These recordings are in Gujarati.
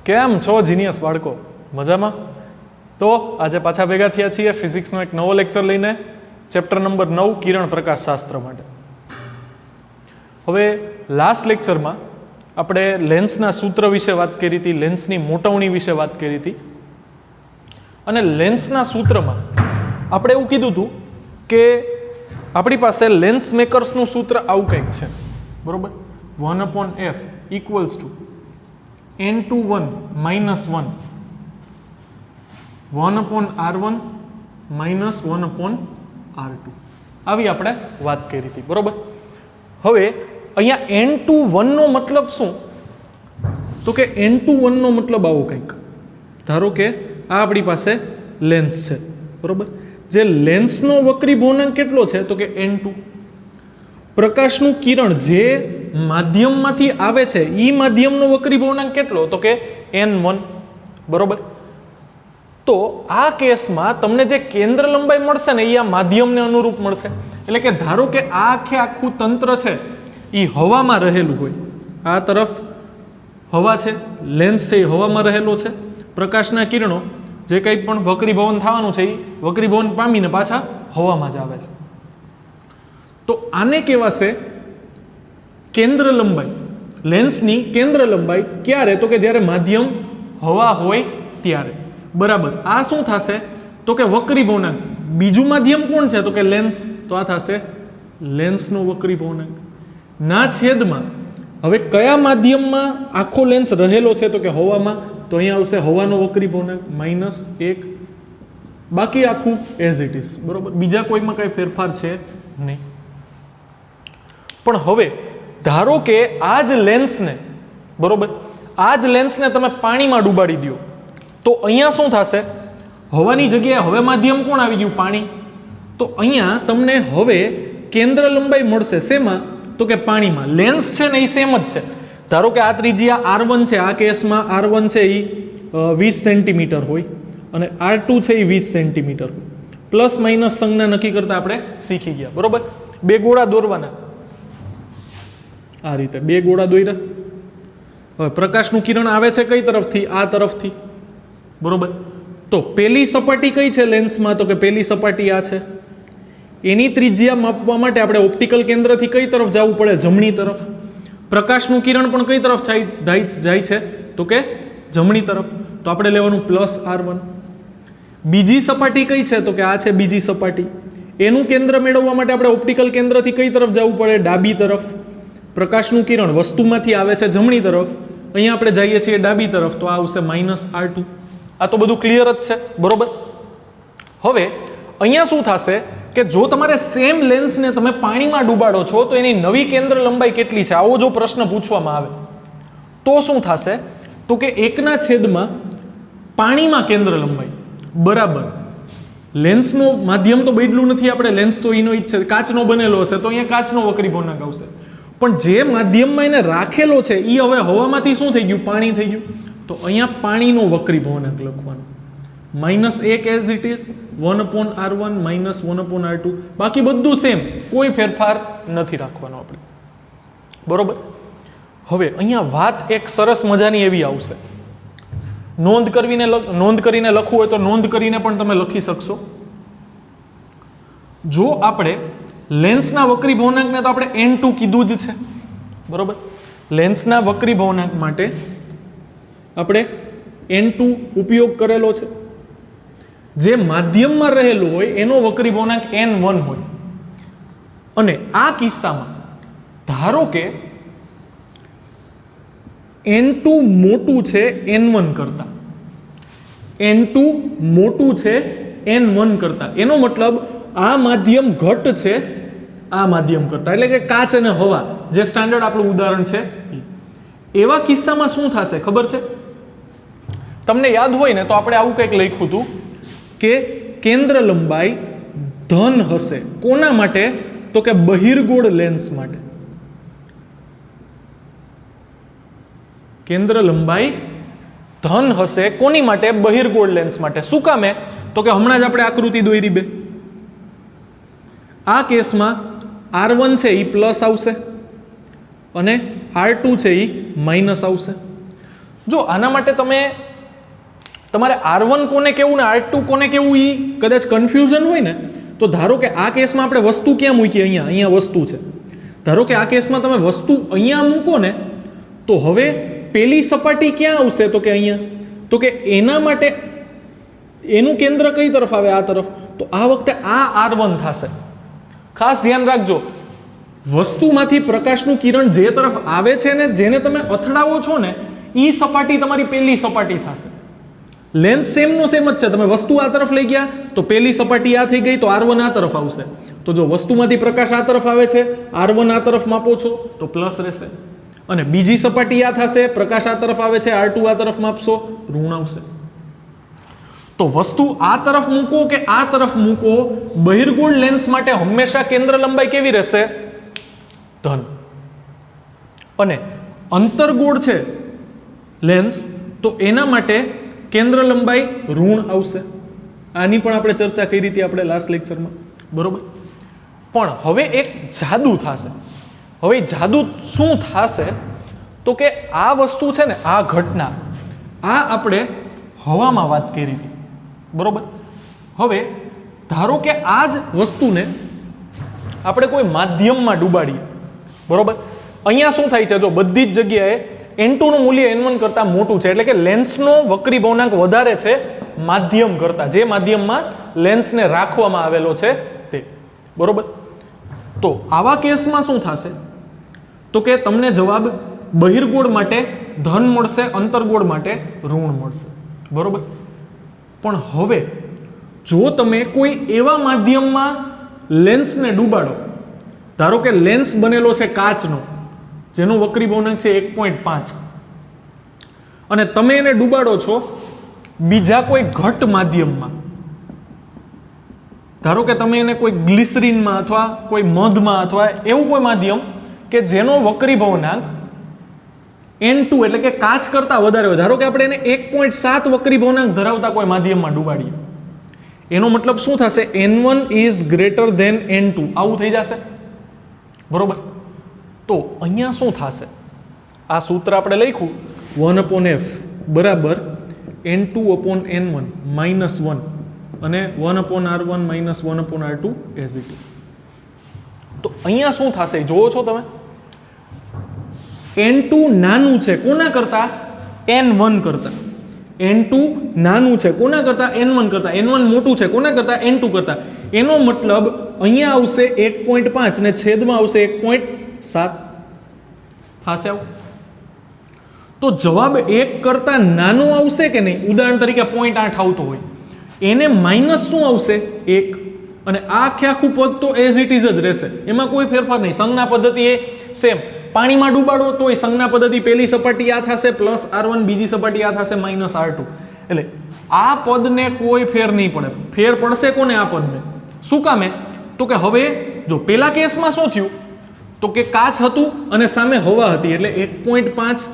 કેમ છો જીનિયસ બાળકો? મજામાં? તો આજે પાછા ભેગા થયા છીએ ફિઝિક્સનો એક નવો લેક્ચર લઈને, ચેપ્ટર નંબર 9 કિરણ પ્રકાશ શાસ્ત્ર માટે. હવે લાસ્ટ લેક્ચરમાં આપણે લેન્સના સૂત્ર વિશે વાત કરી હતી, લેન્સની મોટવણી વિશે વાત કરી હતી. અને લેન્સના સૂત્રમાં આપણે એવું કીધું હતું કે આપણી પાસે લેન્સ મેકર્સનું સૂત્ર આવું કંઈક છે, બરોબર? 1/f equals to n21 minus 1 1/r1 minus 1/r2 આવી આપણે વાત કરી હતી, બરોબર? હવે અહીંયા n21 નો મતલબ શું? તો કે n21 નો મતલબ આવો કંઈક. ધારો કે આ આપણી પાસે લેન્સ છે, બરોબર? જે લેન્સનો વક્રી ભવનાંક કેટલો છે? તો કે n2. પ્રકાશનું કિરણ જે માધ્યમમાંથી આવે છે એ માધ્યમનો વક્રી ભવનાંક કેટલો? તો કે n1, બરોબર? તો આ કેસમાં તમને જે કેન્દ્ર લંબાઈ મળશે ને એ આ માધ્યમને અનુરૂપ મળશે. એટલે કે ધારો કે આ આખું તંત્ર છે એ હવામાં રહેલું હોય, આ તરફ હવા છે, લેન્સ છે એ હવામાં રહેલો છે, પ્રકાશના કિરણો જે કંઈ પણ વક્રીભવન થવાનું છે એ વક્રીભવન પામીને પાછા હવામાં જ આવે છે. તો આને કહેવાશે કેન્દ્ર લંબાઈ. લેન્સની કેન્દ્ર લંબાઈ ક્યારે? તો કે જ્યારે માધ્યમ હવા હોય ત્યારે, બરાબર. આ શું થશે? તો કે વક્રી ભવનાંક. બીજું માધ્યમ કોણ છે? તો કે લેન્સ. તો આ થશે લેન્સનો વક્રી ભવનાંક ના છેદમાં. હવે કયા માધ્યમમાં આખો લેન્સ રહેલો છે? તો કે હવામાં. તો અહીંયા આવશે હવાનો વક્રી ભવનાંક -1. બાકી આખું એઝ ઇટ ઇઝ, બરોબર? બીજા કોઈમાં કઈ ફેરફાર છે નહીં. પણ હવે ધારો કે આ જ લેન્સને, બરોબર, આ જ લેન્સને તમે પાણીમાં ડૂબાડી દો તો અહીંયા શું થશે? હવાની જગ્યાએ હવે માધ્યમ કોણ આવી ગયું? પાણી. તો અહીંયા તમને હવે કેન્દ્ર લંબાઈ મળશે શેમાં? તો કે પાણીમાં. લેન્સ છે ને એ સેમ જ છે. ધારો કે આ ત્રિજ્યા r1 છે, આ કેસમાં r1 છે એ 20 સેન્ટીમીટર હોય અને r2 છે એ 20 સેન્ટીમીટર હોય. પ્લસ માઇનસ સંજ્ઞા નક્કી કરતા આપણે શીખી ગયા, બરોબર? બે ગોળા દોરવાના, આ રીતે બે ગોળા દોર્યા. હવે પ્રકાશનું કિરણ આવે છે કઈ તરફથી? આ તરફથી, બરોબર? તો પેલી સપાટી કઈ છે લેન્સમાં? તો કે પેલી સપાટી આ છે. એની ત્રિજ્યા માપવા માટે આપણે ઓપ્ટિકલ કેન્દ્રથી કઈ તરફ જવું પડે? જમણી તરફ. પ્રકાશનું કિરણ પણ કઈ તરફ જાય છે? તો કે જમણી તરફ. તો આપણે લેવાનું +r1. બીજી સપાટી કઈ છે? તો કે આ છે બીજી સપાટી. એનું કેન્દ્ર મેળવવા માટે આપણે ઓપ્ટિકલ કેન્દ્રથી કઈ તરફ જવું પડે? ડાબી તરફ. પ્રકાશનું કિરણ વસ્તુમાંથી આવે છે જમણી તરફ, અહીંયા આપણે જઈએ છીએ ડાબી તરફ, તો આ આવશે -r2. આ તો બધું ક્લિયર જ છે, બરોબર? હવે અહીંયા શું થશે કે જો તમારે સેમ લેન્સને તમે પાણીમાં ડૂબાડો છો તો એની નવી કેન્દ્ર લંબાઈ કેટલી છે? આવો જો પ્રશ્ન પૂછવામાં આવે તો શું થશે? તો કે 1/છેદમાં પાણીમાં કેન્દ્ર લંબાઈ બરાબર. લેન્સનો માધ્યમ તો બદલું નથી, આપણે લેન્સ તો એનો જ છે, કાચનો બનેલો હશે તો અહીંયા કાચનો વક્રી ભવનાંક આવશે. પણ જે માધ્યમમાં એને રાખેલો છે એ હવે હવામાંથી શું થઈ ગયું? પાણી થઈ ગયું. તો અહીંયા પાણીનો વક્રી ભવનાંક લખવાનો -1 as it is, 1/r1 -1/r2. બાકી બધું સેમ, કોઈ ફેરફાર નથી રાખવાનો આપણે, બરોબર? હવે અહીંયા વાત એક સરસ મજાની એવી આવશે. નોંધ કરીને લખવું હોય તો નોંધ કરીને પણ તમે લખી શકશો. જો આપણે લેન્સના વક્રી ભવનાંકને તો આપણે n2 કીધું જ છે, બરોબર? લેન્સના વક્રી ભવનાંક માટે આપણે n2 ઉપયોગ કરેલો છે. જે માધ્યમમાં રહેલું હોય એનો વક્રી ભવનાંક n1 હોય. અને આ કિસ્સામાં ધારો કે n2 મોટું છે n1 કરતા, n2 મોટું છે n1 કરતા, એનો મતલબ આ માધ્યમ ઘટ છે આ માધ્યમ કરતા, એટલે કે કાચ અને હવા, જે સ્ટાન્ડર્ડ આપણું ઉદાહરણ છે. એવા કિસ્સામાં શું થશે ખબર છે? તમને યાદ હોય ને તો આપણે આવું કંઈક લખ્યું હતું કે કેન્દ્ર લંબાઈ ધન હશે. કોના માટે? તો કે બહિર્ગોળ લેન્સ માટે. કેન્દ્ર લંબાઈ ધન હશે કોની માટે? બહિર્ગોળ લેન્સ માટે. શું કામે? તો કે હમણાં જ આપણે આકૃતિ દોરી બે. આ કેસમાં r1 છે એ પ્લસ આવશે અને r2 છે એ માઇનસ આવશે. જો આના માટે તમારે R1 કોને કેવું ને R2 કોને કેવું એ કદાચ કન્ફ્યુઝન હોય ને, તો ધારો કે આ કેસમાં આપણે વસ્તુ ક્યાં મૂકી, અહીંયા વસ્તુ છે. ધારો કે આ કેસમાં તમે વસ્તુ અહીંયા મૂકો ને, તો હવે પેલી સપાટી ક્યાં આવશે, તો કે અહીંયા. તો કે એના માટે એનું કેન્દ્ર કઈ તરફ આવે, આ તરફ. તો આ વખતે આ R1 થશે. ખાસ ધ્યાન રાખજો, વસ્તુમાંથી પ્રકાશનું કિરણ જે તરફ આવે છે ને, જેને તમે અથડાવો છો ને, એ સપાટી તમારી પહેલી સપાટી થશે. લેન્થ સેમ નો સેમ જ છે. તમે વસ્તુ આ તરફ લઈ ગયા તો પહેલી સપાટી આ થઈ ગઈ, તો R1 આ તરફ આવશે. તો જો વસ્તુમાંથી પ્રકાશ આ તરફ આવે છે, R1 આ તરફ માપો છો તો પ્લસ રહેશે. અને બીજી સપાટી આ થશે, પ્રકાશ આ તરફ આવે છે, R2 આ તરફ માપશો, ઋણ આવશે. તો વસ્તુ આ તરફ મૂકો કે આ તરફ મૂકો, બહિર્ગોળ લેન્સ માટે હંમેશા કેન્દ્ર લંબાઈ કેવી રહેશે, ધન. અને અંતર્ગોળ છે લેન્સ, તો એના માટે કેન્દ્ર લંબાઈ ઋણ આવશે. આની પણ આપણે ચર્ચા કરી હતી આપણે લાસ્ટ લેક્ચરમાં, બરોબર. પણ હવે એક જાદુ થશે. હવે જાદુ શું થશે, તો કે આ વસ્તુ છે ને, આ ઘટના, આ આપણે હવામાં વાત કરી હતી, બરોબર. હવે ધારો કે આ જ વસ્તુને આપણે કોઈ માધ્યમમાં ડૂબાડીએ, બરોબર. અહીંયા શું થાય છે, જો બધી જ જગ્યાએ N2 નું મૂલ્ય N1 કરતા મોટું છે, એટલે કે લેન્સનો વક્રી ભવનાંક વધારે છે માધ્યમ કરતા, જે માધ્યમમાં લેન્સને રાખવામાં આવેલો છે તે, બરોબર. તો આવા કેસમાં શું થશે, તો કે તમને જવાબ બહિર્ગોળ માટે ધન મળશે, અંતર્ગોળ માટે ઋણ મળશે, બરોબર. પણ હવે જો તમે કોઈ એવા માધ્યમમાં લેન્સને ડૂબાડો, ધારો કે લેન્સ બનેલો છે કાચનો, જેનો વક્રી ભવનાંક છે 1.5, અને તમે એને ડૂબાડો છો બીજા કોઈ ઘટ માધ્યમમાં. ધારો કે તમે એને કોઈ ગ્લિસરીનમાં અથવા કોઈ મધમાં અથવા એવું કોઈ માધ્યમ કે જેનો વક્રી ભવનાંક N2 એટલે કે કાચ કરતા વધારે હોય. ધારો કે આપણે એને 1.7 વક્રી ભવનાંક ધરાવતા કોઈ માધ્યમમાં ડૂબાડીએ, એનો મતલબ શું થશે, N1 is greater than N2, આવું થઈ જશે, બરોબર. તો અહીંયા શું થશે, આ સૂત્ર આપણે લખ્યું 1/f બરાબર N2/N1 -1 અને 1/R1 -1/R2 as it is. તો અહીંયા શું થશે જોવો છો તમે, N2 નાનું છે કોના કરતા, N1 કરતા. N2 નાનું છે કોના કરતા, N1 કરતા. N1 મોટું છે કોના કરતા, N2 કરતા. એનો મતલબ અહીંયા આવશે 1.5 ને છેદમાં આવશે 1.7 થશે આવું. તો જવાબ 1 કરતા નાનો આવશે કે નહીં. ઉદાહરણ તરીકે 0.8 આવતો હોય, એને માઇનસ શું આવશે 1, અને આ આખું પદ તો એઝ ઇટ ઇઝ જ રહેશે, એમાં કોઈ ફેરફાર નહીં. સંજ્ઞા પદ્ધતિ એ સેમ. પાણીમાં ડૂબાડો તોય સંજ્ઞા પદ્ધતિ પહેલી સપાટી આ થશે +R1, બીજી સપાટી આ થશે -R2. એટલે આ પદને કોઈ ફેર નહીં પડે. ફેર પડશે કોને, આ પદને. શું કામે, તો કે હવે જો પેલા કેસમાં શું થયું, તો કે કાચ હતું અને સામે હવા હતી, એટલે 1.5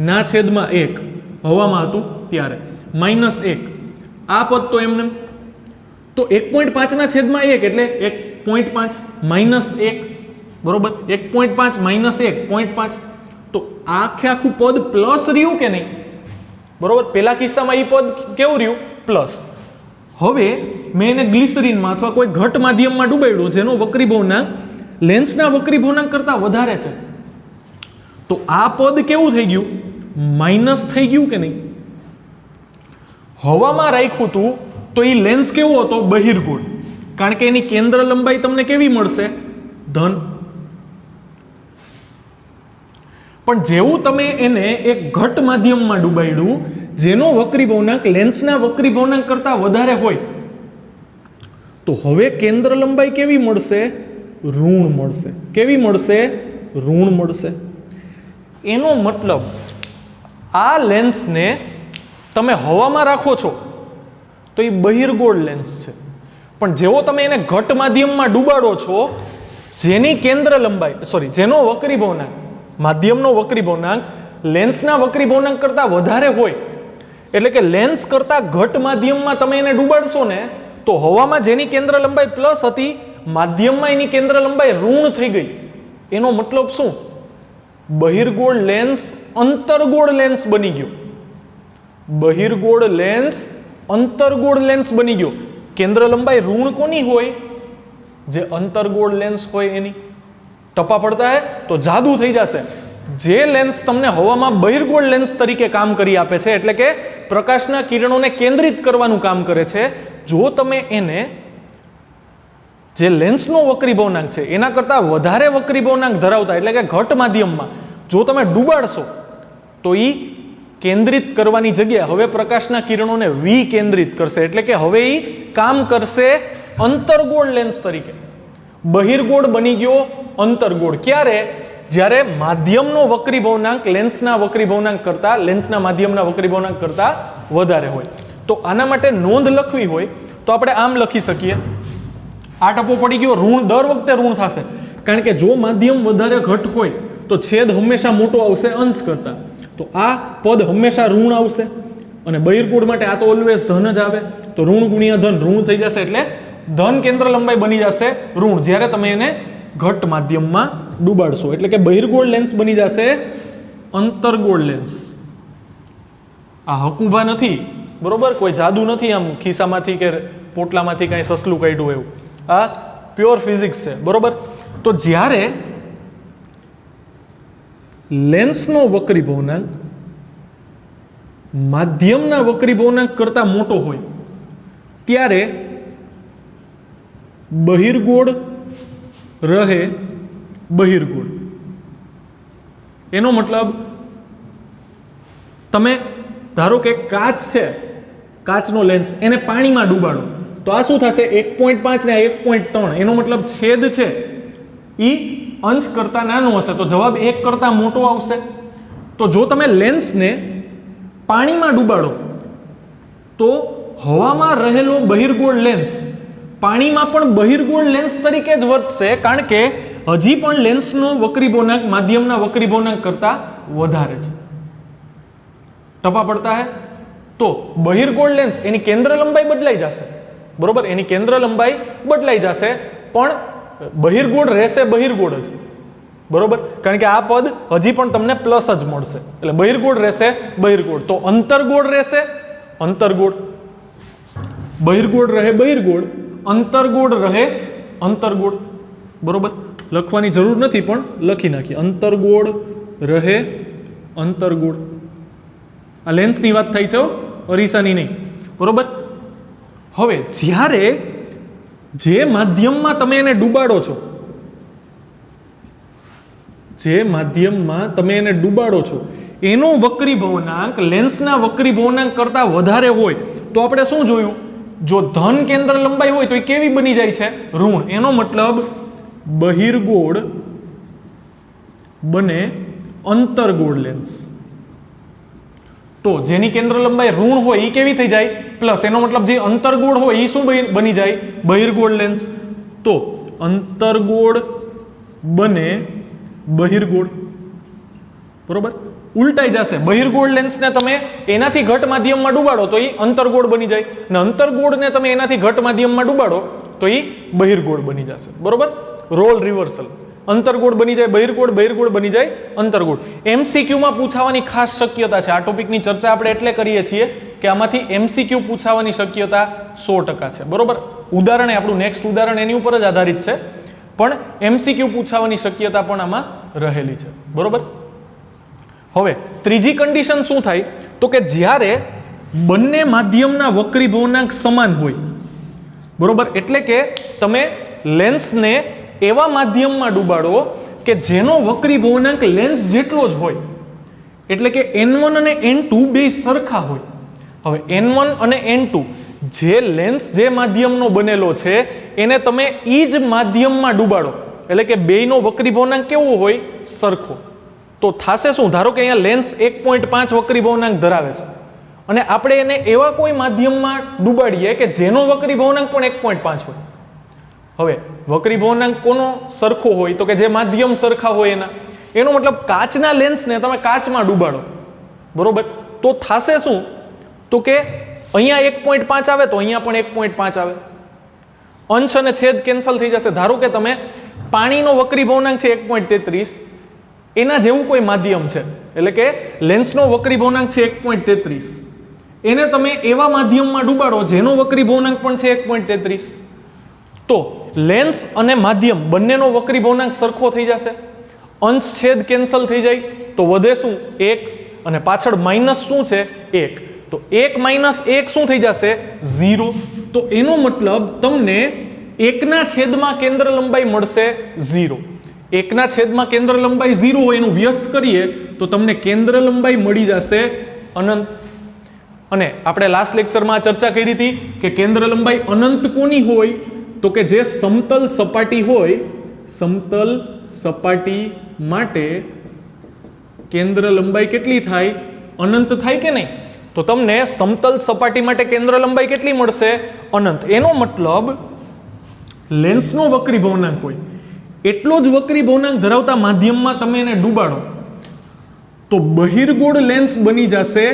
ના છેદમાં 1 હવામાં હતું ત્યારે -1. આ પદ તો એમને, તો 1.5 ના છેદમાં 1 એટલે 1.5 -1, બરોબર. 1.5 -1 0.5. તો આખું પદ પ્લસ રહ્યું કે નહીં, બરોબર. પેલા કિસ્સામાં એ પદ કેવું રહ્યું, પ્લસ. હવે મેં એને ગ્લિસરીનમાં અથવા કોઈ ઘટ માધ્યમમાં ડૂબાડ્યું જેનો વક્રી ભવનાંક લેન્સના વક્રી ભવનાંક કરતા વધારે છે, તો આ પદ કેવું થઈ ગયું, માઇનસ થઈ ગયું કે નહીં. હવામાં રાખ્યું હતું તો એ લેન્સ કેવો હતો, બહિર્ગોળ, કારણ કે એની કેન્દ્ર લંબાઈ તમને કેવી મળશે, ધન. પણ જેવું તમે એને એક ઘટ માધ્યમમાં ડૂબાડ્યું જેનો વક્રી ભવનાંક લેન્સના વક્રી ભવનાંક કરતા વધારે હોય, તો હવે કેન્દ્ર લંબાઈ કેવી મળશે, ઋણ મળશે. કેવી મળશે, ઋણ મળશે. એનો મતલબ આ લેન્સને તમે હવામાં રાખો છો તો એ બહિર્ગોળ લેન્સ છે, પણ જેવો તમે એને ઘટ માધ્યમમાં ડૂબાડો છો જેની કેન્દ્ર લંબાઈ જેનો વક્રી ભવનાંક, માધ્યમનો વક્રી ભવનાંક લેન્સના વક્રી ભવનાંક કરતા વધારે હોય, એટલે કે લેન્સ કરતા ઘટ માધ્યમમાં તમે એને ડૂબાડશો ને, તો હવામાં જેની કેન્દ્ર લંબાઈ પ્લસ હતી, માધ્યમમાં એની કેન્દ્ર લંબાઈ ઋણ થઈ ગઈ. એનો મતલબ શું, બહિર્ગોળ લેન્સ અંતર્ગોળ લેન્સ બની ગયો. બહિર્ગોળ લેન્સ અંતર્ગોળ લેન્સ બની ગયો. કેન્દ્ર લંબાઈ ઋણ કોની હોય? જે અંતર્ગોળ લેન્સ હોય એની. ટપા પડતા હે તો જાદુ થઈ જશે. જે લેન્સ તમને હવામાં બહિર્ગોળ લેન્સ તરીકે કામ કરી આપે છે, એટલે કે પ્રકાશના કિરણોને કેન્દ્રિત કરવાનું કામ કરે છે, જો તમે એને જે લેન્સનો વક્રીભવનાંક છે એના કરતાં વધારે વક્રીભવનાંક ધરાવતા એટલે કે ઘટ માધ્યમમાં જો તમે ડૂબાડશો તો એ કેન્દ્રિત કરવાની જગ્યાએ હવે પ્રકાશના કિરણોને વિકેન્દ્રિત કરશે. એટલે કે હવે એ કામ કરશે અંતર્ગોળ લેન્સ તરીકે. બહિર્ગોળ બની ગયો અંતર્ગોળ. ક્યારે? જ્યારે માધ્યમનો વક્રીભવનાંક લેન્સના વક્રીભવનાંક કરતા લેન્સના માધ્યમના વક્રીભવનાંક કરતા વધારે હોય. તો આના માટે નોંધ લખવી હોય તો આપણે આમ લખી શકીએ. આ ટપો પડી ગયો, ઋણ દર વખતે ઋણ થશે, કારણ કે જો માધ્યમ વધારે ઘટ હોય તો છેદ હંમેશા મોટો આવશે અંશ કરતા. તો આ પદ હંમેશા ઋણ આવશે અને બહિર્ગોળ માટે આ તો ઓલવેઝ ધન જ આવે. તો ઋણ ગુણ્યા ધન ઋણ થઈ જશે, એટલે ધન કેન્દ્ર લંબાઈ બની જશે ઋણ જ્યારે તમે એને ઘટ માધ્યમમાં ડૂબાડશો. એટલે કે બહિર્ગોળ લેન્સ બની જશે અંતર્ગોળ લેન્સ. આ હકુભા નથી, બરોબર? કોઈ જાદુ નથી આમ ખિસ્સામાંથી કે પોટલામાંથી કાંઈ સસલું કાઢ્યું એવું. આ પ્યોર ફિઝિક્સ છે, બરોબર? તો જ્યારે લેન્સનો વક્રીભવનાંક માધ્યમના વક્રીભવનાંક કરતા મોટો હોય ત્યારે બહિર્ગોળ રહે બહિર્ગોળ. એનો મતલબ તમે ધારો કે કાચ છે, કાચનો લેન્સ, એને પાણીમાં ડૂબાડો તો આ શું થશે? 1.5 ને 1.3. એનો મતલબ છેદ છે એ અંશ કરતા નાનો હશે, તો જવાબ 1 કરતા મોટો આવશે. તો જો તમે લેન્સને પાણીમાં ડૂબાડો તો હવામાં રહેલો બહિર્ગોળ લેન્સ પાણીમાં પણ બહિર્ગોળ લેન્સ તરીકે જ વર્તશે, કારણ કે હજી પણ લેન્સનો વક્રીભવનાંક માધ્યમના વક્રીભવનાંક કરતા વધારે છે. ટપા પડતા હે તો બહિર્ગોળ લેન્સ એની કેન્દ્ર લંબાઈ બદલાઈ જશે, બરોબર? એની કેન્દ્ર લંબાઈ બદલાઈ જશે, પણ બહિર્ગોળ રહેશે બહિર્ગોળ જ, બરોબર? કારણ કે આ પદ હજી પણ તમને પ્લસ જ મળશે, એટલે બહિર્ગોળ રહેશે બહિર્ગોળ. તો અંતર્ગોળ રહેશે અંતર્ગોળ, બહિર્ગોળ રહે બહિર્ગોળ, અંતર્ગોળ રહે અંતર્ગોળ, બરોબર? લખવાની જરૂર નથી પણ લખી નાખીએ. અંતર્ગોળ રહે અંતર્ગોળ. આ લેન્સની વાત થઈ છે, અરીસાની નહીં, બરોબર? હવે જ્યારે જે માધ્યમમાં તમે એને ડૂબાડો છો, જે માધ્યમમાં તમે એને ડૂબાડો છો એનો વક્રીભવનાંક લેન્સના વક્રીભવનાંક કરતા વધારે હોય તો આપણે શું જોયું? જો ધન કેન્દ્ર લંબાઈ હોય તો એ કેવી બની જાય છે? ઋણ. એનો મતલબ બહિર્ગોળ બને અંતર્ગોળ લેન્સ. તો જેની કેન્દ્ર લંબાઈ ઋણ હોય એ કેવી થઈ જાય? પ્લસ. એનો મતલબ જે અંતર્ગોળ હોય એ શું બની જાય? બહિર્ગોળ લેન્સ. તો અંતર્ગોળ બને બહિર્ગોળ, બરોબર? ઉલટાઈ જશે. બહિર્ગોળ લેન્સને તમે એનાથી ઘટ માધ્યમમાં ડૂબાડો તો એ અંતર્ગોળ બની જાય, અને અંતર્ગોળને તમે એનાથી ઘટ માધ્યમમાં ડૂબાડો તો એ બહિર્ગોળ બની જશે, બરોબર? Role reversal. અંતર્ગોળ બની જાય બહિર્ગોળ, બહિર્ગોળ બની જાય અંતર્ગોળ. એમસીક્યુમાં પૂછાવાની ખાસ શક્યતા છે. આ ટોપિકની ચર્ચા આપણે એટલે કરીએ છીએ કે આમાંથી એમસીક્યુ પૂછાવાની શક્યતા 100% છે, બરોબર? ઉદાહરણ આપણું નેક્સ્ટ ઉદાહરણ એની ઉપર જ આધારિત છે, પણ એમસીક્યુ પૂછાવાની શક્યતા પણ આમાં રહેલી છે, બરોબર? હવે ત્રીજી કન્ડિશન શું થાય? તો કે જ્યારે બંને માધ્યમના વક્રીભવનાંક સમાન હોય, બરોબર? એટલે કે તમે લેન્સને એવા માધ્યમમાં ડૂબાડો કે જેનો વક્રીભવનાંક લેન્સ જેટલો જ હોય, એટલે કે n1 અને n2 બે સરખા હોય. હવે n1 અને n2 જે લેન્સ જે માધ્યમનો બનેલો છે એને તમે એ જ માધ્યમમાં ડૂબાડો, એટલે કે બેયનો વક્રીભવનાંક કેવો હોય? સરખો. તો થાશે શું? ધારો કે અહીંયા લેન્સ 1.5 વક્રીભવનાંક ધરાવે છે અને આપણે એને એવા કોઈ માધ્યમમાં ડૂબાડીએ કે જેનો વક્રીભવનાંક પણ 1.5 હોય. હવે વક્રીભવનાંક કોનો સરખો હોય? તો કે જે માધ્યમ સરખા હોય એના. એનો મતલબ કાચના લેન્સને તમે કાચમાં ડૂબાડો, બરોબર? તો થાશે શું? તો કે અહીંયા 1.5 આવે તો અહીંયા પણ 1.5 આવે. અંશ અને છેદ કેન્સલ થઈ જશે. ધારો કે તમે પાણીનો વક્રીભવનાંક છે 1.33, એના જેવું કોઈ માધ્યમ છે, એટલે કે લેન્સનો વક્રીભવનાંક છે 1.33 એને તમે એવા માધ્યમમાં ડૂબાડો જેનો વક્રી ભવનાંક પણ છે 1.33, તો લેન્સ અને માધ્યમ બંનેનો વક્રી ભવનાંક સરખો થઈ જશે, અંશ છેદ કેન્સલ થઈ જાય, તો વધે શું 1, અને પાછળ માઇનસ શું છે 1, તો 1 માઇનસ 1 શું થઈ જશે 0, તો એનો મતલબ તમને 1ના છેદમાં કેન્દ્ર લંબાઈ મળશે 0, 1ના છેદમાં કેન્દ્ર લંબાઈ 0 હોય એનું વ્યસ્ત કરીએ તો તમને કેન્દ્ર લંબાઈ મળી જશે અનંત. અને આપણે લાસ્ટ લેક્ચરમાં ચર્ચા કરી હતી કે કેન્દ્ર લંબાઈ અનંત કોની હોય, તો કે જે સમતલ સપાટી હોય, સમતલ સપાટી માટે કેન્દ્ર લંબાઈ કેટલી થાય અનંત થાય કે નહીં, તો તમને સમતલ સપાટી માટે કેન્દ્ર લંબાઈ કેટલી મળશે અનંત. એનો મતલબ લેન્સનો વક્રી ભવનાંક હોય એટલો જ વક્રી ભવનાંક ધરાવતા માધ્યમમાં તમે એને ડૂબાડો તો બહિર્ગોળ લેન્સ બની જશે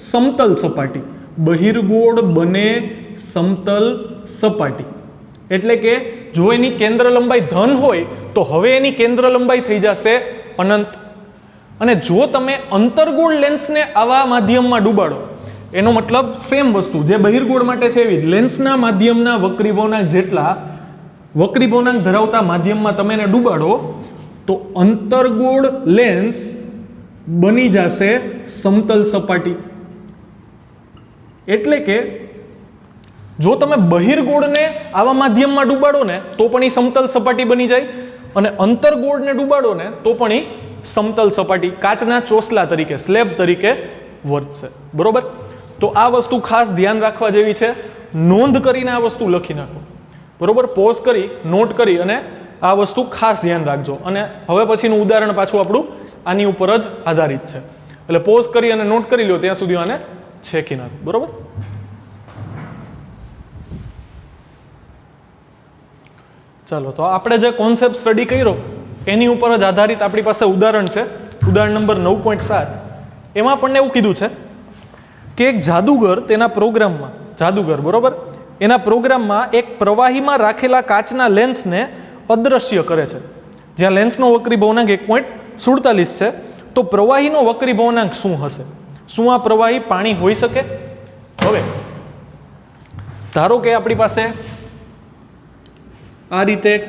સમતલ સપાટી, બહિર્ગોળ બને સમતલ સપાટી. એટલે કે જો એની કેન્દ્ર લંબાઈ ધન હોય તો હવે એની કેન્દ્ર લંબાઈ થઈ જશે અનંત. અને જો તમે અંતર્ગોળ લેન્સને આવા માધ્યમમાં ડૂબાડો, એનો મતલબ સેમ વસ્તુ જે બહિર્ગોળ માટે છે એવી લેન્સના માધ્યમના વક્રી ભવનાંક જેટલા વક્રી ભવનાંક ધરાવતા માધ્યમમાં તમે એને ડૂબાડો તો અંતર્ગોળ લેન્સ બની જશે સમતલ સપાટી. એટલે કે જો તમે બહિર્ગોળને આવા માધ્યમમાં ડૂબાડો ને તો પણ એ સમતલ સપાટી બની જાય, અને અંતર્ગોળને ડૂબાડો ને તો પણ એ સમતલ સપાટી કાચના ચોસલા તરીકે સ્લેબ તરીકે વર્તશે. બરોબર, તો આ વસ્તુ ખાસ ધ્યાન રાખવા જેવી છે, નોંધ કરીને આ વસ્તુ લખી નાખો. બરોબર, પોઝ કરી નોટ કરી અને આ વસ્તુ ખાસ ધ્યાન રાખજો. અને હવે પછીનું ઉદાહરણ પાછું આપણું આની ઉપર જ આધારિત છે, એટલે પોઝ કરી અને નોટ કરી લો ત્યાં સુધી આને છેકી નાખો. બરોબર, ચાલો તો આપણે જે કોન્સેપ્ટ સ્ટડી કર્યો એની ઉપર જ આધારિત આપણી પાસે ઉદાહરણ છે, ઉદાહરણ નંબર 9.7. એમાં આપણને એવું કીધું છે કે એક જાદુગર તેના પ્રોગ્રામમાં, જાદુગર બરોબર, એના પ્રોગ્રામમાં એક પ્રવાહીમાં રાખેલા કાચના લેન્સને અદ્રશ્ય કરે છે. જ્યાં લેન્સનો વક્રી ભવનાંક 1.47 છે, તો પ્રવાહીનો વક્રી ભવનાંક શું હશે? શું આ પ્રવાહી પાણી હોઈ શકે? હવે ધારો કે આપણી પાસે આ રીતે એક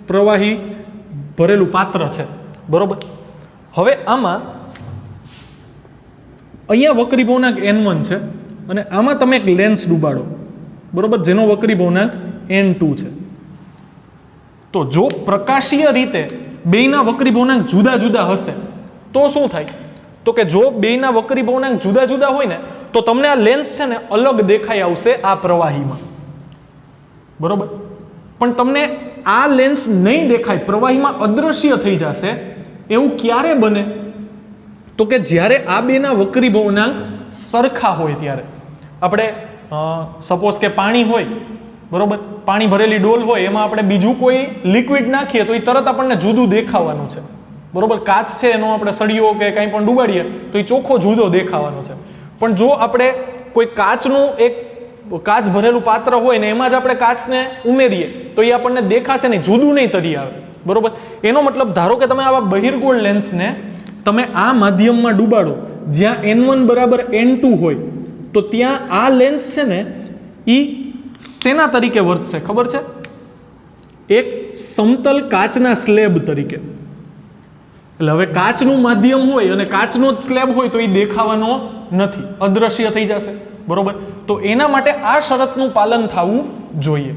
પ્રવાહી ભરેલું પાત્ર છે, બરોબર. હવે આમાં અહીંયા વક્રી ભવનાંક n1 છે અને આમાં તમે એક લેન્સ ડૂબાડો, બરોબર, જેનો વક્રી ભવનાંક n2 છે. તો જો પ્રકાશીય રીતે બેયના વક્રી ભવનાંક જુદા જુદા હશે તો શું થાય? તો કે જો બેયના વક્રી ભવનાંક જુદા જુદા હોય ને તો તમને આ લેન્સ છે ને અલગ દેખાઈ આવશે આ પ્રવાહીમાં, બરોબર. પણ તમને આ લેન્સ નહીં દેખાય, પ્રવાહીમાં અદ્રશ્ય થઈ જશે. એવું ક્યારે બને? તો કે જ્યારે આ બેના વક્રી ભવનાંક સરખા હોય ત્યારે. આપણે સપોઝ કે પાણી હોય, બરોબર, પાણી ભરેલી ડોલ હોય, એમાં આપણે બીજું કોઈ લિક્વિડ નાખીએ તો એ તરત આપણને જુદું દેખાવાનું છે, બરોબર. કાચ છે એનો આપણે સળિયો કે કંઈ પણ ડૂબાડીએ તો એ ચોખ્ખો જુદો દેખાવાનો છે. પણ જો આપણે કોઈ કાચનું એક કાચ ભરેલું પાત્ર હોય ને એમાં જ આપણે કાચને ઉમેરીએ તો એ આપણને દેખાશે નહીં, જુદું નહીં તરી આવે, બરોબર. એનો મતલબ ધારો કે તમે આવા બહિર્ગોળ લેન્સને તમે આ માધ્યમમાં ડૂબાડો જ્યાં n1 બરાબર n2 હોય તો ત્યાં આ લેન્સ છે ને એ શેના તરીકે વર્તશે ખબર છે? એક સમતલ કાચના સ્લેબ તરીકે. એટલે હવે કાચનું માધ્યમ હોય અને કાચનો જ સ્લેબ હોય તો એ દેખાવાનો નથી, અદ્રશ્ય થઈ જશે, બરોબર. તો એના માટે આ શરતનું પાલન થવું જોઈએ,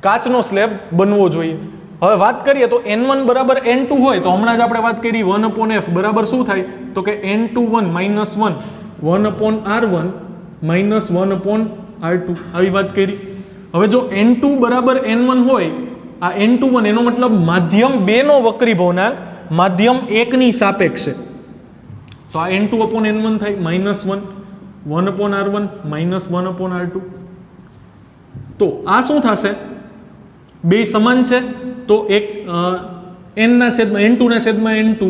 કાચનો સ્લેબ બનવો જોઈએ. હવે વાત કરીએ તો n1 બરાબર n2 હોય તો હમણાં જ આપણે વાત કરી 1/f બરાબર શું થાય? તો કે n21 -1 1/r1 -1/r2 આવી વાત કરી. હવે જો n2 બરાબર n1 હોય, આ n21 એનો મતલબ માધ્યમ 2 નો વક્રી ભવનાંક માધ્યમ 1 ની સાપેક્ષે, તો આ n2/n1 થાય -1 1/r1 -1/r2. તો આ શું થશે? બે સમાન છે તો એક n ના છેદમાં n2 ના છેદમાં n2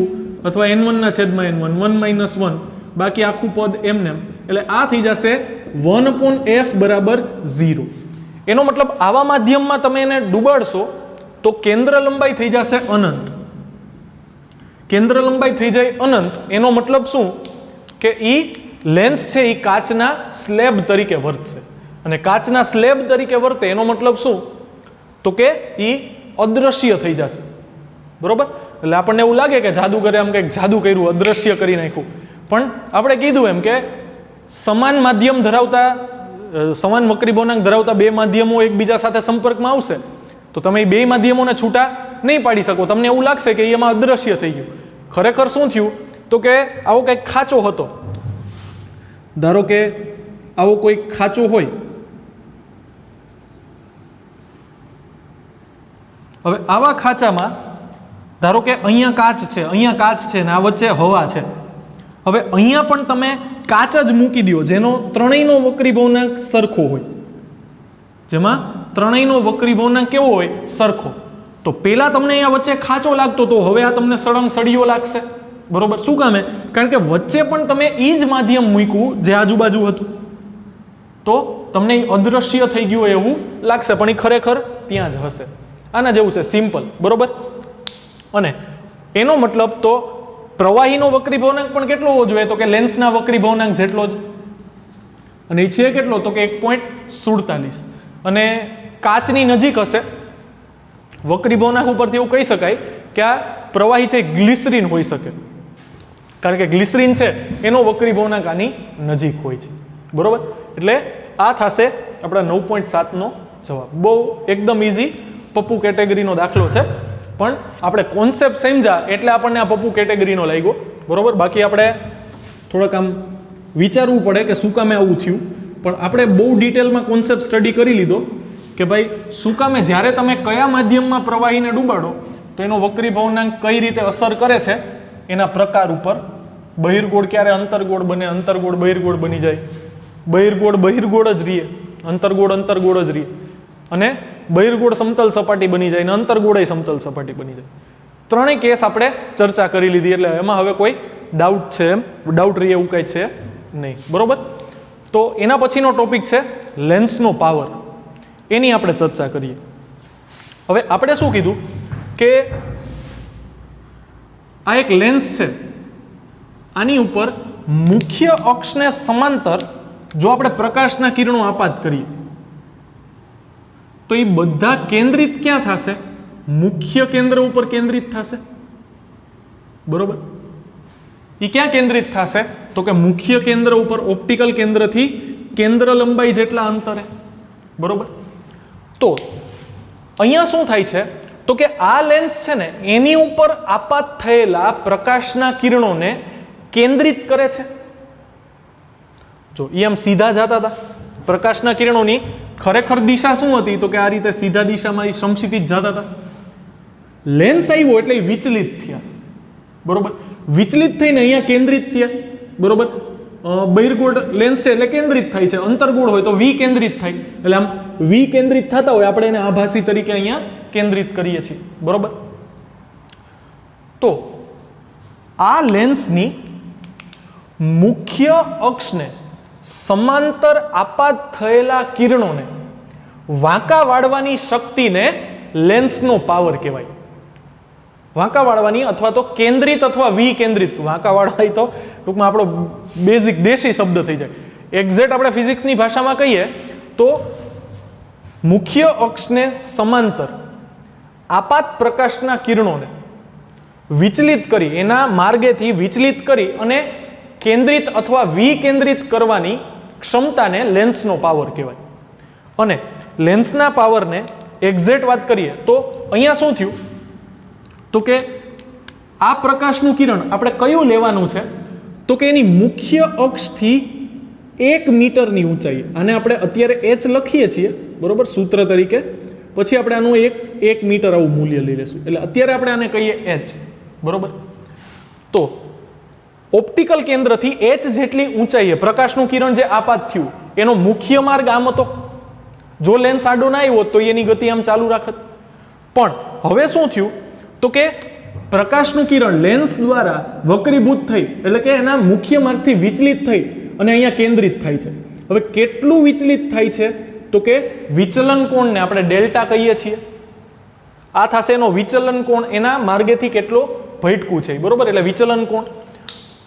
અથવા n1 ના છેદમાં n1 1 - 1 બાકી આખું પદ એમને, એટલે આ થઈ જશે 1/f બરાબર 0. એનો મતલબ આવા માધ્યમમાં તમે એને ડૂબાડશો તો કેન્દ્ર લંબાઈ થઈ જશે અનંત. કેન્દ્ર લંબાઈ થઈ જાય અનંત એનો મતલબ શું? કે ઈ લેન્સ છે એ કાચના સ્લેબ તરીકે વર્તશે અને કાચના સ્લેબ તરીકે વર્તે એનો મતલબ શું તો કે એ અદ્રશ્ય થઈ જશે બરોબર એટલે આપણને એવું લાગે કે જાદુગરે આમ કંઈક જાદુ કર્યું અદ્રશ્ય કરી નાખ્યું પણ આપણે કીધું એમ કે સમાન માધ્યમ ધરાવતા સમાન વક્રીભવનાંક ધરાવતા બે માધ્યમો એકબીજા સાથે સંપર્કમાં આવશે તો તમે એ બે માધ્યમોને છૂટા નહીં પાડી શકો તમને એવું લાગશે કે એમાં અદ્રશ્ય થઈ ગયું ખરેખર શું થયું તો કે આવો કંઈક ખાંચો હતો ધારો કે આવો કોઈ ખાંચો હોય હવે આવા ખાંચામાં ધારો કે અહીંયા કાચ છે ને આ વચ્ચે હવા છે હવે અહીંયા પણ તમે કાચ જ મૂકી દો જેનો ત્રણેયનો વક્રીભવનાંક સરખો હોય જેમાં ત્રણેયનો વક્રીભવનાંક કેવો હોય સરખો તો પહેલા તમને અહીંયા વચ્ચે ખાંચો લાગતો તો હવે આ તમને સળંગ સળિયો લાગશે બરોબર શું કામે કારણ કે વચ્ચે પણ તમે એ જ માધ્યમ મૂક્યું જે આજુબાજુ હતું તો તમને અદ્રશ્ય થઈ ગયું હોય એવું લાગશે પણ એ ખરેખર ત્યાં જ હશે આના જેવું છે સિમ્પલ બરોબર અને એનો મતલબ તો પ્રવાહીનો વક્રીભવનાંક પણ કેટલો હોવો જોઈએ તો કે લેન્સના વક્રીભવનાંક જેટલો જ અને એ છે કેટલો તો કે 1.47 અને કાચની નજીક હશે વક્રીભવનાંક ઉપરથી એવું કહી શકાય કે આ પ્રવાહી છે ગ્લિસરીન હોઈ શકે કારણ કે ગ્લિસરીન છે એનો વક્રીભવનાંક આની નજીક હોય છે બરોબર એટલે આ થશે આપણા 9.7 નો જવાબ બહુ એકદમ ઇઝી પપ્પુ કેટેગરીનો દાખલો છે પણ આપણે કોન્સેપ્ટ સમજ્યા એટલે આપણને આ પપ્પુ કેટેગરીનો લાગ્યો બરોબર બાકી આપણે થોડાક આમ વિચારવું પડે કે શું કામે આવું થયું પણ આપણે બહુ ડિટેલમાં કોન્સેપ્ટ સ્ટડી કરી લીધો કે ભાઈ શું કામે જ્યારે તમે કયા માધ્યમમાં પ્રવાહીને ડૂબાડો તો એનો વક્રીભવનાંક કઈ રીતે અસર કરે છે એના પ્રકાર ઉપર બહિર્ગોળ ક્યારે અંતર્ગોળ બને અંતર્ગોળ બહિર્ગોળ બની જાય બહિર્ગોળ જ રહીએ અંતર્ગોળ જ રહીએ અને બહિર્ગોળ સમતલ સપાટી બની જાય અને અંતર્ગોળ સમતલ સપાટી બની જાય ત્રણેય કેસ આપણે ચર્ચા કરી લીધી એટલે એમાં હવે કોઈ ડાઉટ રહે એવું કંઈ છે નહીં બરોબર તો એના પછીનો ટોપિક છે લેન્સનો પાવર એની આપણે ચર્ચા કરીએ હવે આપણે શું કીધું કે આ એક લેન્સ છે આની ઉપર મુખ્ય અક્ષને સમાંતર જો આપણે પ્રકાશના કિરણો આપાત કરીએ તો એ બધા કેન્દ્રિત ક્યાં થશે મુખ્ય કેન્દ્ર ઉપર કેન્દ્રિત થશે બરોબર એ ક્યાં કેન્દ્રિત થશે તો કે મુખ્ય કેન્દ્ર ઉપર ઓપ્ટિકલ કેન્દ્રથી કેન્દ્ર લંબાઈ જેટલા અંતરે બરોબર તો અહીંયા શું થાય છે તો કે આ લેન્સ છે ને એની ઉપર આપાત થયેલા પ્રકાશના કિરણોને કેન્દ્રિત કરે છે જો એ આમ સીધા જતા હતા પ્રકાશના કિરણોની ખરેખર દિશા શું હતી તો કે આ રીતે સીધા દિશામાં એ સમક્ષિતિજ જતા હતા લેન્સ આવ્યો એટલે એ વિચલિત થયા બરોબર વિચલિત થઈને અહીંયા કેન્દ્રિત થયા બરોબર બહિર્ગોળ લેન્સ છે એટલે કેન્દ્રિત થાય છે અંતર્ગોળ હોય તો વિકેન્દ્રિત થાય એટલે આમ વિકેન્દ્રિત થતા હોય આપણે એને આભાસી તરીકે અહીંયા કેન્દ્રિત કરીએ છીએ બરોબર તો આ લેન્સની મુખ્ય અક્ષને સમાંતર આપાત થયેલા કિરણોને વાંકા વાળવાની શક્તિને લેન્સનો પાવર કહેવાય વાંકા વાળવાની અથવા તો કેન્દ્રિત અથવા વિકેન્દ્રિત વાંકા વાળવાની તો ટૂંકમાં આપણો બેઝિક દેશી શબ્દ થઈ જાય એક્ઝેક્ટ આપણે ફિઝિક્સની ભાષામાં કહીએ તો મુખ્ય અક્ષને સમાંતર આપાત પ્રકાશના કિરણોને વિચલિત કરી એના માર્ગેથી વિચલિત કરી અને કેન્દ્રિત અથવા વિકેન્દ્રિત કરવાની ક્ષમતાને લેન્સનો પાવર કહેવાય અને લેન્સના પાવરને એક્ઝેક્ટ વાત કરીએ તો અહીંયા શું થયું તો કે આ પ્રકાશનું કિરણ આપણે કયું લેવાનું છે તો કે એની મુખ્ય અક્ષથી 1 મીટરની ઊંચાઈ આને આપણે અત્યારે h લખીએ છીએ બરોબર સૂત્ર તરીકે પછી આપણે આનું 1 મીટર આવું મૂલ્ય લઈ લેશું એટલે અત્યારે આપણે આને કહીએ h બરોબર તો ઓપ્ટિકલ કેન્દ્રથી h જેટલી ઊંચાઈએ પ્રકાશનું કિરણ જે આપાત થયું એનો મુખ્ય માર્ગ આમ હતો જો લેન્સ આડો ના આવ્યો તો એની ગતિ આમ ચાલુ રાખત પણ હવે શું થયું તો કે પ્રકાશનું કિરણ લેન્સ દ્વારા વક્રીભૂત થઈ એટલે કે એના મુખ્ય માર્ગથી વિચલિત થઈ અને અહીંયા કેન્દ્રિત થાય છે હવે કેટલું વિચલિત થાય છે તો કે વિચલન કોણને આપણે ડેલ્ટા કહીએ છીએ આ થશે એનો વિચલન કોણ એના માર્ગેથી કેટલો ભટકું છે બરોબર એટલે વિચલન કોણ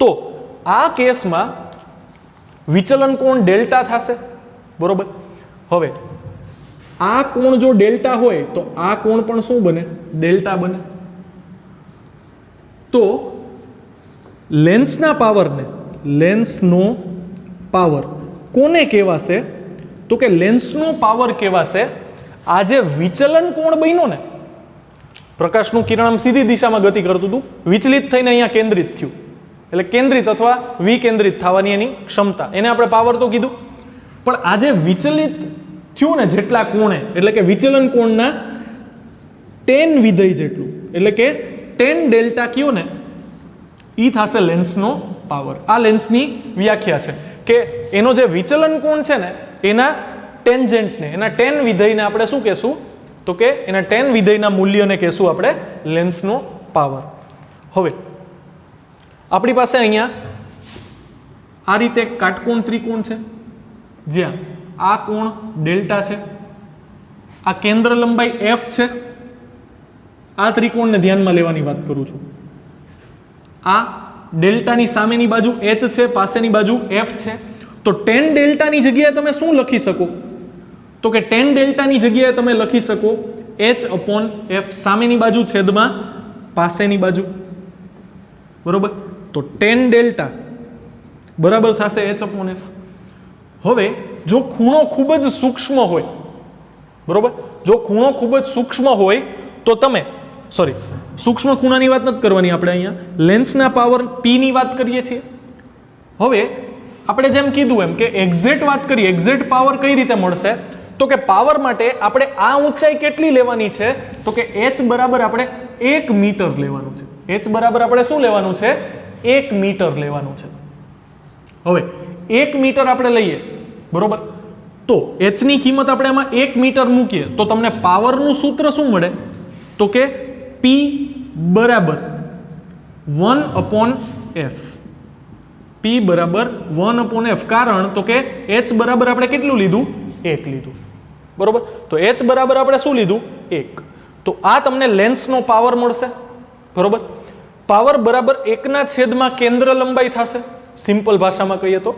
તો આ કેસમાં વિચલન કોણ ડેલ્ટા થશે, બરોબર. હવે આ કોણ જો ડેલ્ટા હોય તો આ કોણ પણ શું બને, ડેલ્ટા બને. તો લેન્સના પાવરને, લેન્સનો પાવર કોને કહેવાશે, તો કે લેન્સનો પાવર કહેવાશે આ જે વિચલન કોણ બન્યો ને, પ્રકાશનું કિરણ આમ સીધી દિશામાં ગતિ કરતું હતું, વિચલિત થઈને અહીંયા કેન્દ્રિત થયું, એટલે કેન્દ્રિત અથવા વિકેન્દ્રિત થવાની એની ક્ષમતા, એને આપણે પાવર તો કીધું. પણ આ જે વિચલિત થયું ને જેટલા કોણે, એટલે કે વિચલન કોણના 10 વિધેય જેટલું, એટલે કે 10 ડેલ્ટા કયો ને એ થશે લેન્સનો પાવર. આ લેન્સની વ્યાખ્યા છે કે એનો જે વિચલન કોણ છે ને એના ટેન્જેન્ટને, એના 10 વિધેયને આપણે શું કહેશું, તો કે એના 10 વિધેયના મૂલ્યને કહેશું આપણે લેન્સનો પાવર. હવે આપણી પાસે અહીંયા આ રીતે કાટકોણ ત્રિકોણ છે, જ્યાં આ કોણ ડેલ્ટા છે, આ કેન્દ્ર લંબાઈ f છે. આ ત્રિકોણને ધ્યાનમાં લેવાની વાત કરું છું. આ ડેલ્ટાની સામેની બાજુ h છે, પાસેની બાજુ f છે. તો 10 ડેલ્ટાની જગ્યાએ તમે શું લખી શકો, તો કે 10 ડેલ્ટાની જગ્યાએ તમે લખી શકો h/f, સામેની બાજુ છેદમાં પાસેની બાજુ, બરોબર. તો 10 ડેલ્ટા બરાબર થશે h/f. હવે જો ખૂણો ખૂબ જ સૂક્ષ્મ હોય, બરોબર, જો ખૂણો ખૂબ જ સૂક્ષ્મ હોય તો તમે, સોરી, સૂક્ષ્મ ખૂણાની વાત નથી કરવાની આપણે, અહીંયા લેન્સના પાવર p ની વાત કરીએ છીએ. હવે આપણે જેમ કીધું એમ કે એક્ઝેક્ટ વાત કરીએ, એક્ઝેક્ટ પાવર કઈ રીતે મળશે, તો કે પાવર માટે આપણે આ ઊંચાઈ કેટલી લેવાની છે, તો કે h બરાબર આપણે 1 મીટર લેવાનું છે. h બરાબર આપણે શું લેવાનું છે, 1 મીટર લેવાનું છે. હવે 1 મીટર આપણે લઈએ, બરોબર, તો h ની કિંમત આપણે આમાં 1 મીટર મૂકીએ તો તમને પાવરનું સૂત્ર શું મળે, તો કે p બરાબર 1/f. p બરાબર 1/f. કારણ તો કે h બરાબર આપણે કેટલું લીધું, 1 લીધું, બરોબર. તો h બરાબર આપણે શું લીધું, 1. તો આ તમને લેન્સનો પાવર મળશે, બરોબર. પાવર બરાબર 1/છેદમાં કેન્દ્ર લંબાઈ થશે. સિમ્પલ ભાષામાં કહીએ તો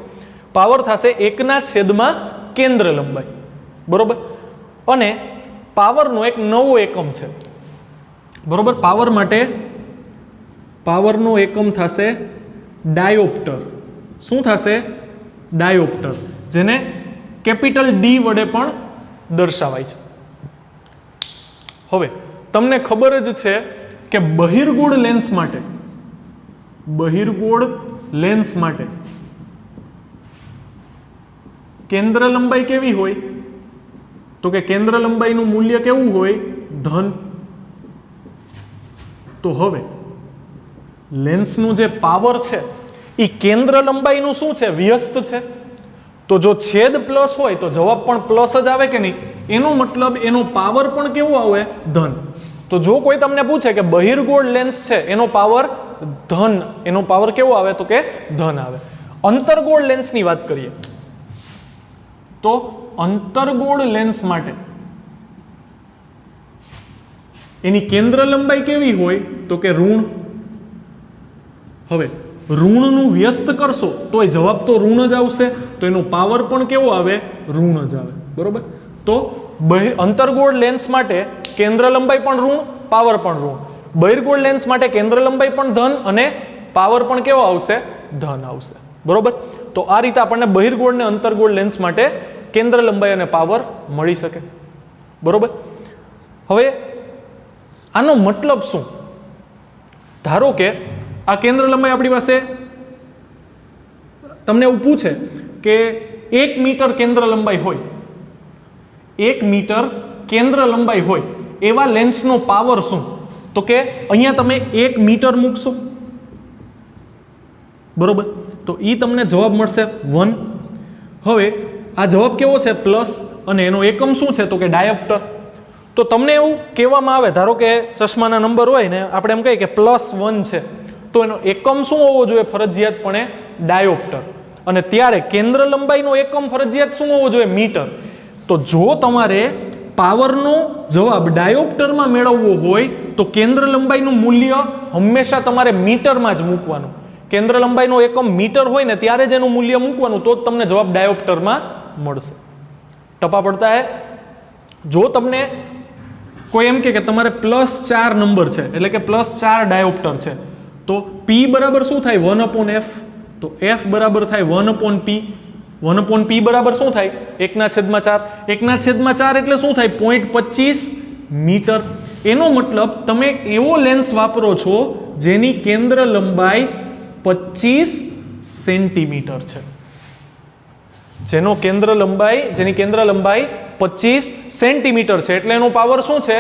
પાવર થશે 1/છેદમાં કેન્દ્ર લંબાઈ, બરોબર. અને પાવરનો એક નવો એકમ છે, બરોબર. પાવર માટે પાવરનો એકમ થશે ડાયોપ્ટર. શું થશે, ડાયોપ્ટર, જેને કેપિટલ D વડે પણ દર્શાવાય છે. હવે તમને ખબર જ છે કે બહિર્ગોળ લેન્સ માટે, બહિર્ગોળ લેન્સ માટે કેન્દ્ર લંબાઈ કેવી હોય, તો કે કેન્દ્ર લંબાઈનું મૂલ્ય કેવું હોય, ધન. તો હવે લેન્સનું જે પાવર છે એ કેન્દ્ર લંબાઈનું શું છે, વ્યસ્ત છે. તો જો છેદ પ્લસ હોય તો જવાબ પણ પ્લસ જ આવે કે નહીં, એનો મતલબ એનો પાવર પણ કેવો આવે, ધન. તો જો કોઈ તમને પૂછે કે બહિર્ગોળ લેન્સ છે એનો પાવર ધન, એનો પાવર કેવો આવે, તો કે ધન આવે. અંતર્ગોળ લેન્સની વાત કરીએ તો અંતર્ગોળ લેન્સ માટે એની કેન્દ્ર લંબાઈ કેવી હોય, તો કે ઋણ. હવે ઋણનું વ્યસ્ત કરશો તો એ જવાબ તો ઋણ જ આવશે, તો એનો પાવર પણ કેવો આવે, ઋણ જ આવે, બરોબર. તો અંતર્ગોળ લેન્સ માટે કેન્દ્ર લંબાઈ પણ ઋણ, પાવર પણ ઋણ. બહિર્ગોળ લેન્સ માટે કેન્દ્ર લંબાઈ પણ ધન અને પાવર પણ કેવો આવશે, ધન આવશે, બરોબર. તો આ રીતે આપણને બહિર્ગોળ ને અંતર્ગોળ લેન્સ માટે કેન્દ્ર લંબાઈ અને પાવર મળી શકે, બરોબર. હવે આનો મતલબ શું, ધારો કે આ કેન્દ્ર લંબાઈ આપણી પાસે, તમને એવું પૂછે કે 1 મીટર કેન્દ્ર લંબાઈ હોય, 1 મીટર કેન્દ્ર લંબાઈ હોય એવા લેન્સનો પાવર શું, તો કે અહીંયા તમે 1 મીટર મૂકશો, બરોબર. તો એ તમને જવાબ મળશે 1. હવે આ જવાબ કેવો છે, પ્લસ, અને એનો એકમ શું છે, તો કે ડાયોપ્ટર. તો તમને એવું કહેવામાં આવે, ધારો કે ચશ્માના નંબર હોય ને, આપણે એમ કહીએ કે +1 છે, તો એનો એકમ શું હોવો જોઈએ, ફરજિયાતપણે ડાયોપ્ટર. અને ત્યારે કેન્દ્ર લંબાઈનો એકમ ફરજિયાત શું હોવો જોઈએ, મીટર. તો જો તમારે પાવરનો જવાબ ડાયોપ્ટરમાં મેળવવો હોય તો કેન્દ્ર લંબાઈનું મૂલ્ય હંમેશા તમારે મીટરમાં જ મૂકવાનું, કેન્દ્ર લંબાઈનો એકમ મીટર હોય ને ત્યારે જ એનું મૂલ્ય મૂકવાનું, તો જ તમને જવાબ ડાયોપ્ટરમાં મળશે. ટપા પડતા હે. જો તમને કોઈ એમ કે તમારે +4 નંબર છે, એટલે કે +4 ડાયોપ્ટર છે, તો P બરાબર શું થાય 1/f, તો F બરાબર થાય 1/P. 1/P બરાબર શું થાય 1/4. 1/4 એટલે શું થાય 0.25 મીટર. એનો મતલબ તમે એવો લેન્સ વાપરો છો જેની કેન્દ્ર લંબાઈ 25 સેન્ટીમીટર છે, જેની કેન્દ્ર લંબાઈ 25 સેન્ટીમીટર છે, એટલે એનો પાવર શું છે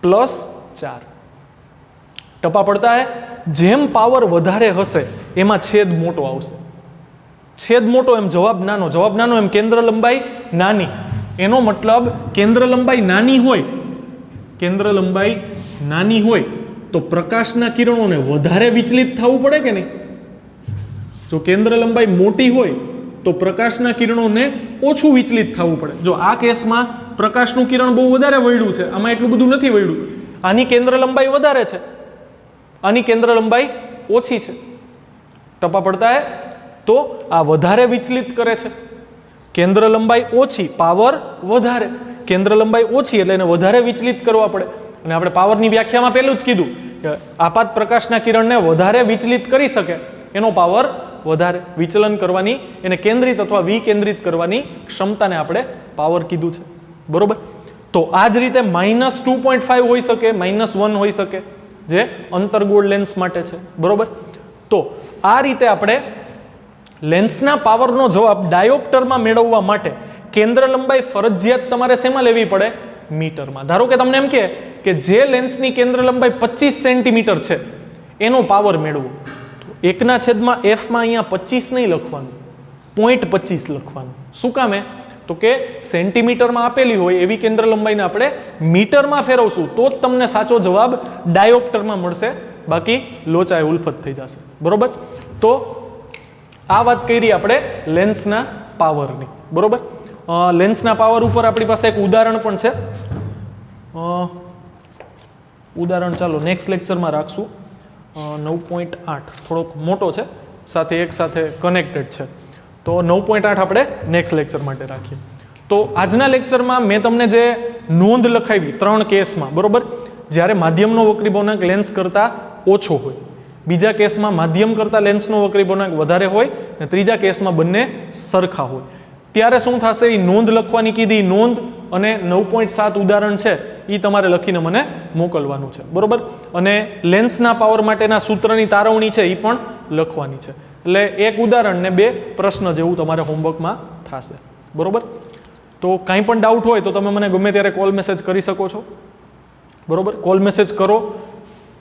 +4. ટપા પડતા હે. જેમ પાવર વધારે હશે એમાં છેદ મોટો આવશે. છેદ મોટો એમ જવાબ નાનો એમ કેન્દ્ર લંબાઈ નાની. એનો મતલબ કેન્દ્ર લંબાઈ નાની હોય તો પ્રકાશના કિરણોને વધારે વિચલિત થવું પડે કે નહીં? જો કેન્દ્ર લંબાઈ મોટી હોય તો પ્રકાશના કિરણોને ઓછું વિચલિત થવું પડે. જો આ કેસમાં પ્રકાશનું કિરણ બહુ વધારે વળ્યું છે, આમાં એટલું બધું નથી વળ્યું. આની કેન્દ્ર લંબાઈ વધારે છે, આની કેન્દ્ર લંબાઈ ઓછી છે. ટપા પડતા હે. તો આ વધારે વિચલિત કરે છે. કેન્દ્ર લંબાઈ ઓછી, પાવર વધારે. કેન્દ્ર લંબાઈ ઓછી એટલે એને વધારે વિચલિત કરવા પડે. અને આપણે પાવરની વ્યાખ્યામાં પહેલું જ કીધું કે આપાત પ્રકાશના કિરણને વધારે વિચલિત કરી શકે એનો પાવર વધારે. વિચલન કરવાની, એને કેન્દ્રિત અથવા વિકેન્દ્રિત કરવાની ક્ષમતાને આપણે પાવર કીધું છે. બરોબર. તો આ જ રીતે -2.5 હોઈ શકે, -1 હોઈ શકે, જે અંતર્ગોળ લેન્સ માટે છે. બરોબર. તો આ રીતે આપણે લેન્સના પાવરનો જવાબ ડાયોપ્ટરમાં મેળવવા માટે કેન્દ્ર લંબાઈ ફરજિયાત તમારે શેમાં લેવી પડે? મીટરમાં. ધારો કે તમને એમ કે જે લેન્સની કેન્દ્ર લંબાઈ 25 સેન્ટીમીટર છે એનો પાવર મેળવો, તો 1/f માં અહીંયા 25 નહીં લખવાનું, 0.25 લખવાનું. શું કામ? તો કે સેન્ટીમીટરમાં આપેલી હોય એવી કેન્દ્ર લંબાઈને આપણે મીટરમાં ફેરવશું તો જ તમને સાચો જવાબ ડાયોપ્ટરમાં મળશે, બાકી લોચાએ ઉલ્ફત થઈ જશે. બરોબર. તો આ વાત કરી આપણે લેન્સના પાવરની. બરોબર. લેન્સના પાવર ઉપર આપણી પાસે એક ઉદાહરણ પણ છે. ઉદાહરણ ચાલો નેક્સ્ટ લેક્ચરમાં રાખશું. 9.8 થોડોક મોટો છે, સાથે કનેક્ટેડ છે, તો 9.8 આપણે નેક્સ્ટ લેક્ચર માટે રાખીએ. તો આજના લેક્ચરમાં મેં તમને જે નોંધ લખાવી 3 કેસમાં, બરોબર, જ્યારે માધ્યમનો વક્રી ભવનાંક લેન્સ કરતાં ઓછો હોય, બીજા કેસમાં માધ્યમ કરતાં લેન્સનો વક્રી ભવનાંક વધારે હોય, અને ત્રીજા કેસમાં બંને સરખા હોય, ત્યારે શું થશે એ નોંધ લખવાની કીધી. નોંધ અને 9.7 ઉદાહરણ છે એ તમારે લખીને મને મોકલવાનું છે. બરોબર. અને લેન્સના પાવર માટેના સૂત્રની તારવણી છે એ પણ લખવાની છે. એટલે એક ઉદાહરણ ને 2 પ્રશ્ન જેવું તમારે હોમવર્કમાં થશે. બરોબર. તો કાંઈ પણ ડાઉટ હોય તો તમે મને ગમે ત્યારે કોલ મેસેજ કરી શકો છો. બરોબર. કોલ મેસેજ કરો.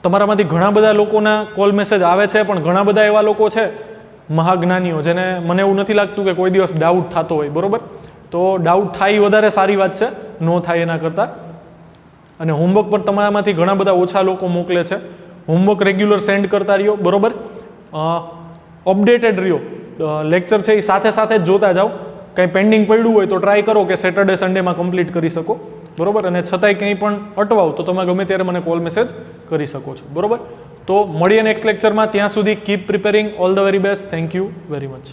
તમારામાંથી ઘણા બધા લોકોના કોલ મેસેજ આવે છે, પણ ઘણા બધા એવા લોકો છે મહાજ્ઞાનીઓ જેને મને એવું નથી લાગતું કે કોઈ દિવસ ડાઉટ થતો હોય. બરોબર. તો ડાઉટ થાય એ વધારે સારી વાત છે, ન થાય એના કરતાં. અને હોમવર્ક પર તમારામાંથી ઘણા બધા ઓછા લોકો મોકલે છે. હોમવર્ક રેગ્યુલર સેન્ડ કરતા રહ્યો. બરોબર. અપડેટેડ રહ્યો. લેક્ચર છે એ સાથે જ જોતા જાઓ. કંઈ પેન્ડિંગ પડ્યું હોય તો ટ્રાય કરો કે સેટરડે સન્ડેમાં કમ્પ્લીટ કરી શકો. બરોબર. અને છતાંય કંઈ પણ અટવાવ તો તમે ગમે ત્યારે મને કોલ મેસેજ કરી શકો છો. બરોબર. તો મળીએ નેક્સ્ટ લેક્ચરમાં. ત્યાં સુધી keep preparing. All the very best. Thank you very much.